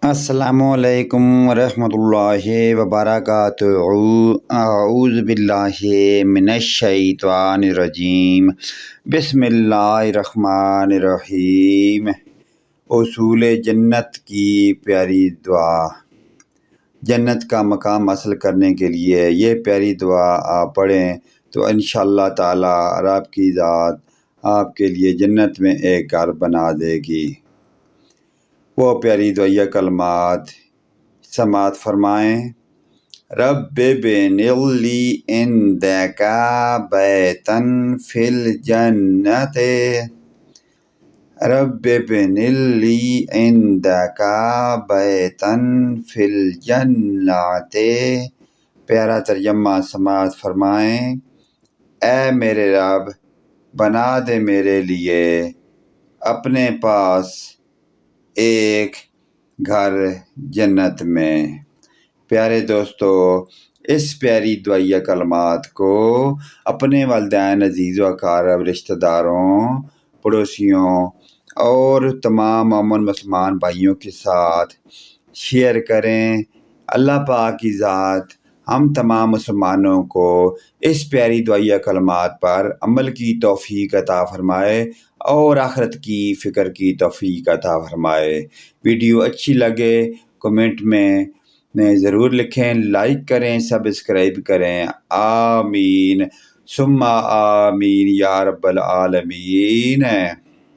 السلام علیکم ورحمۃ اللہ وبرکاتہ۔ اعوذ باللہ من الشیطان الرجیم، بسم اللہ الرحمن الرحیم۔ اصول جنت کی پیاری دعا۔ جنت کا مقام حاصل کرنے کے لیے یہ پیاری دعا آپ پڑھیں تو انشاءاللہ تعالی رب کی ذات آپ کے لیے جنت میں ایک گھر بنا دے گی۔ وہ پیاری دعائیہ کلمات سماعت فرمائیں۔ رب بنِ لی عندک بیتا فی الجنت، رب بنِ لی عندک بیتا فی الجنت۔ پیارا ترجمہ سماعت فرمائیں۔ اے میرے رب، بنا دے میرے لیے اپنے پاس ایک گھر جنت میں۔ پیارے دوستو، اس پیاری دعائیہ کلمات کو اپنے والدین، عزیز و اقارب، رشتہ داروں، پڑوسیوں اور تمام مومن مسلمان بھائیوں کے ساتھ شیئر کریں۔ اللہ پاک کی ذات ہم تمام مسلمانوں کو اس پیاری دعائیہ کلمات پر عمل کی توفیق عطا فرمائے اور آخرت کی فکر کی توفیق عطا فرمائے۔ ویڈیو اچھی لگے کمنٹ میں ضرور لکھیں، لائک کریں، سبسکرائب کریں۔ آمین ثم آمین یا رب العالمین۔